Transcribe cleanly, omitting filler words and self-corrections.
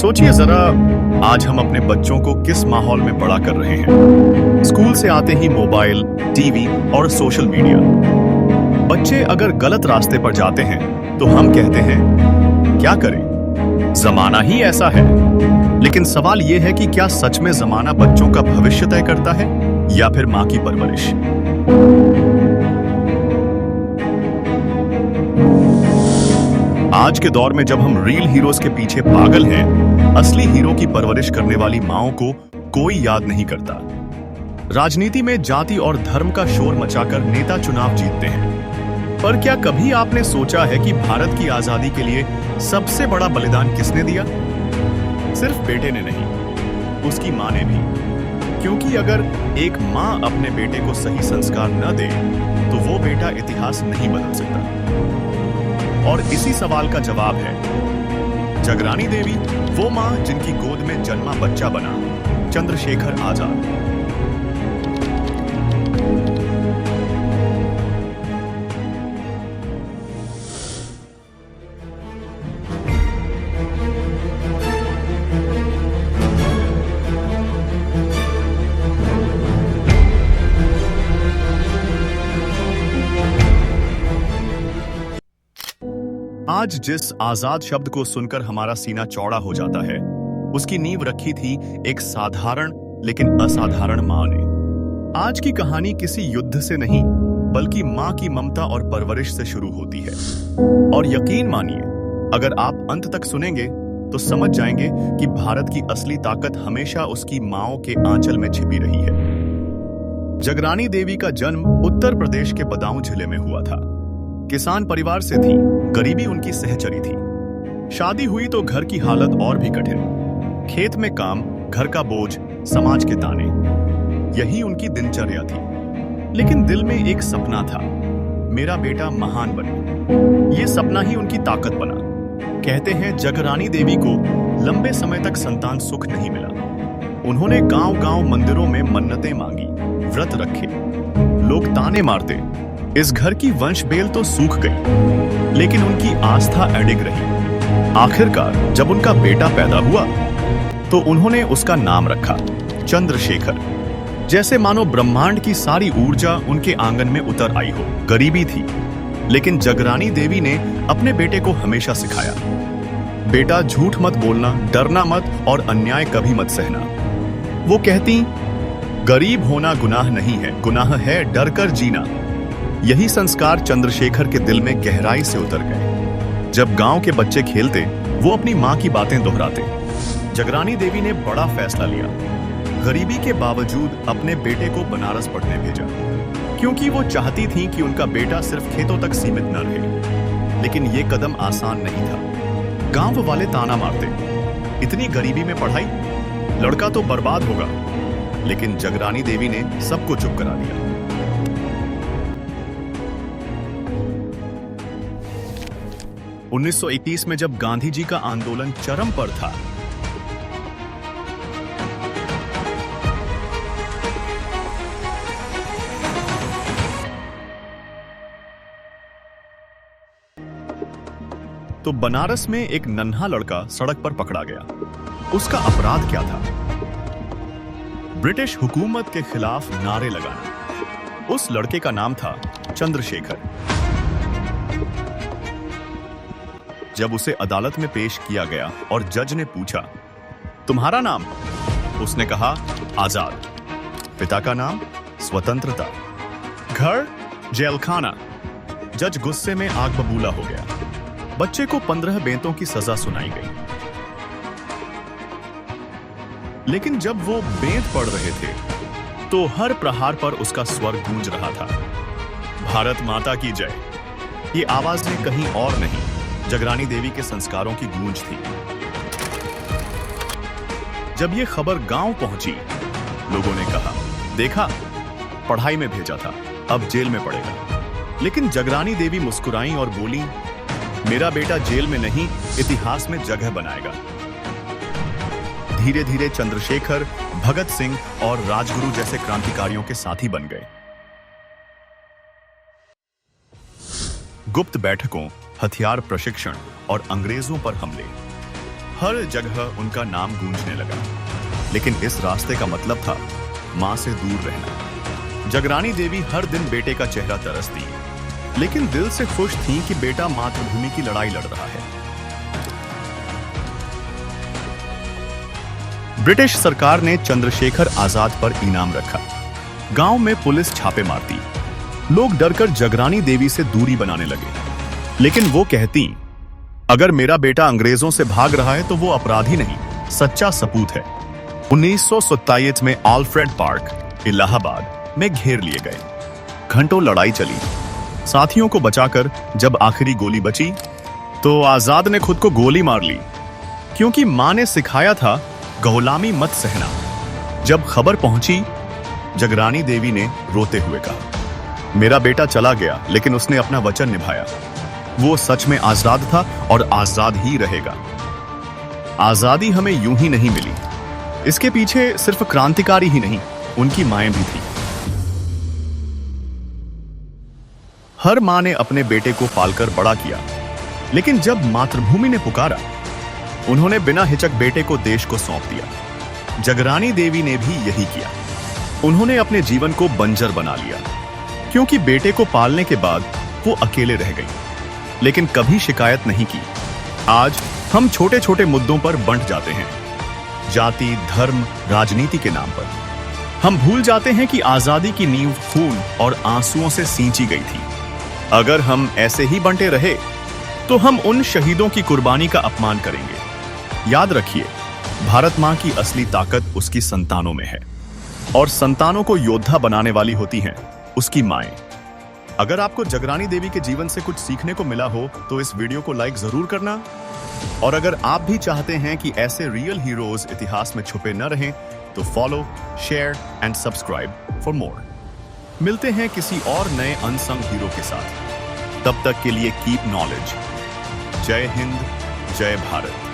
सोचिए जरा, आज हम अपने बच्चों को किस माहौल में बड़ा कर रहे हैं। स्कूल से आते ही मोबाइल, टीवी और सोशल मीडिया। बच्चे अगर गलत रास्ते पर जाते हैं तो हम कहते हैं क्या करें, जमाना ही ऐसा है। लेकिन सवाल यह है कि क्या सच में जमाना बच्चों का भविष्य तय करता है या फिर मां की परवरिश। आज के दौर में जब हम रियल हीरोज के पीछे पागल हैं, असली हीरो की परवरिश करने वाली माओं को कोई याद नहीं करता। राजनीति में जाति और धर्म का शोर मचाकर नेता चुनाव जीतते हैं, पर क्या कभी आपने सोचा है कि भारत की आजादी के लिए सबसे बड़ा बलिदान किसने दिया? सिर्फ बेटे ने नहीं, उसकी मां ने भी। क्योंकि अगर एक मां अपने बेटे को सही संस्कार न दे तो वो बेटा इतिहास नहीं बदल सकता। और इसी सवाल का जवाब है जगरानी देवी, वो मां जिनकी गोद में जन्मा बच्चा बना चंद्रशेखर आजाद। आज जिस आजाद शब्द को सुनकर हमारा सीना चौड़ा हो जाता है, उसकी नींव रखी थी एक साधारण लेकिन असाधारण मां ने। आज की कहानी किसी युद्ध से नहीं, बल्कि मां की ममता और परवरिश से शुरू होती है। और यकीन मानिए, अगर आप अंत तक सुनेंगे तो समझ जाएंगे कि भारत की असली ताकत हमेशा उसकी मांओं के आंचल में छिपी रही है। जगरानी देवी का जन्म उत्तर प्रदेश के बदाऊं जिले में हुआ था। किसान परिवार से थी, गरीबी उनकी सहचरी थी। शादी हुई तो घर की हालत और भी कठिन। खेत में काम, घर का बोझ, समाज के ताने, यही उनकी दिनचर्या थी। लेकिन दिल में एक सपना था, मेरा बेटा महान बने। ये सपना ही उनकी ताकत बना। कहते हैं जगरानी देवी को लंबे समय तक संतान सुख नहीं मिला। उन्होंने गांव-गांव मंदिरों में मन्नतें मांगी, व्रत रखे। लोग ताने मारते, इस घर की वंश बेल तो सूख गई, लेकिन उनकी आस्था अडिग रही। आखिरकार जब उनका बेटा पैदा हुआ तो उन्होंने उसका नाम रखा चंद्रशेखर, जैसे मानो ब्रह्मांड की सारी ऊर्जा उनके आंगन में उतर आई हो। गरीबी थी, लेकिन जगरानी देवी ने अपने बेटे को हमेशा सिखाया, बेटा झूठ मत बोलना, डरना मत और अन्याय कभी मत सहना। वो कहती, गरीब होना गुनाह नहीं है, गुनाह है डर कर जीना। यही संस्कार चंद्रशेखर के दिल में गहराई से उतर गए। जब गांव के बच्चे खेलते, वो अपनी मां की बातें दोहराते। जगरानी देवी ने बड़ा फैसला लिया, गरीबी के बावजूद अपने बेटे को बनारस पढ़ने भेजा, क्योंकि वो चाहती थी कि उनका बेटा सिर्फ खेतों तक सीमित न रहे। लेकिन ये कदम आसान नहीं था। गांव वाले ताना मारते, इतनी गरीबी में पढ़ाई, लड़का तो बर्बाद होगा। लेकिन जगरानी देवी ने सबको चुप करा दिया। 1921 में जब गांधी जी का आंदोलन चरम पर था, तो बनारस में एक नन्हा लड़का सड़क पर पकड़ा गया। उसका अपराध क्या था? ब्रिटिश हुकूमत के खिलाफ नारे लगाना। उस लड़के का नाम था चंद्रशेखर। जब उसे अदालत में पेश किया गया और जज ने पूछा, तुम्हारा नाम? उसने कहा, आजाद। पिता का नाम? स्वतंत्रता। घर? जेलखाना। जज गुस्से में आग बबूला हो गया। बच्चे को 15 बेंतों की सजा सुनाई गई। लेकिन जब वो बेंत पढ़ रहे थे तो हर प्रहार पर उसका स्वर गूंज रहा था, भारत माता की जय। ये आवाज ने कहीं और नहीं, जगरानी देवी के संस्कारों की गूंज थी। जब ये खबर गांव पहुंची, लोगों ने कहा, देखा, पढ़ाई में भेजा था, अब जेल में पड़ेगा। लेकिन जगरानी देवी मुस्कुराई और बोली, मेरा बेटा जेल में नहीं, इतिहास में जगह बनाएगा। धीरे धीरे चंद्रशेखर भगत सिंह और राजगुरु जैसे क्रांतिकारियों के साथी बन गए। गुप्त बैठकों, हथियार प्रशिक्षण और अंग्रेजों पर हमले। हर जगह उनका नाम गूंजने लगा। लेकिन इस रास्ते का मतलब था मां से दूर रहना। जगरानी देवी हर दिन बेटे का चेहरा तरसती, लेकिन दिल से खुश थी कि बेटा मातृभूमि की लड़ाई लड़ रहा है। ब्रिटिश सरकार ने चंद्रशेखर आजाद पर इनाम रखा। गांव में पुलिस छापे मारती। लोग डरकर जगरानी देवी से दूरी बनाने लगे। लेकिन वो कहती, अगर मेरा बेटा अंग्रेजों से भाग रहा है तो वो अपराधी नहीं, सच्चा सपूत है। 1927 में आल्फ्रेड पार्क, इलाहाबाद में घेर लिए गए। घंटों लड़ाई चली। साथियों को बचाकर जब आखिरी गोली बची तो आजाद ने खुद को गोली मार ली, क्योंकि मां ने सिखाया था गुलामी मत सहना। जब खबर पहुंची, जगरानी देवी ने रोते हुए कहा, मेरा बेटा चला गया लेकिन उसने अपना वचन निभाया। वो सच में आजाद था और आजाद ही रहेगा। आजादी हमें यूं ही नहीं मिली, इसके पीछे सिर्फ क्रांतिकारी ही नहीं, उनकी माएं भी थी। हर मां ने अपने बेटे को पालकर बड़ा किया, लेकिन जब मातृभूमि ने पुकारा, उन्होंने बिना हिचक बेटे को देश को सौंप दिया। जगरानी देवी ने भी यही किया। उन्होंने अपने जीवन को बंजर बना लिया, क्योंकि बेटे को पालने के बाद वो अकेले रह गई, लेकिन कभी शिकायत नहीं की। आज हम छोटे छोटे मुद्दों पर बंट जाते हैं, जाति, धर्म, राजनीति के नाम पर। हम भूल जाते हैं कि आजादी की नींव खून और आंसुओं से सींची गई थी। अगर हम ऐसे ही बंटे रहे तो हम उन शहीदों की कुर्बानी का अपमान करेंगे। याद रखिए, भारत मां की असली ताकत उसकी संतानों में है, और संतानों को योद्धा बनाने वाली होती हैं उसकी माएं। अगर आपको जगरानी देवी के जीवन से कुछ सीखने को मिला हो तो इस वीडियो को लाइक जरूर करना। और अगर आप भी चाहते हैं कि ऐसे रियल हीरोज इतिहास में छुपे न रहें तो follow, share and subscribe for more. मिलते हैं किसी और नए अनसंग हीरो के साथ। तब तक के लिए कीप नॉलेज। जय हिंद, जय भारत।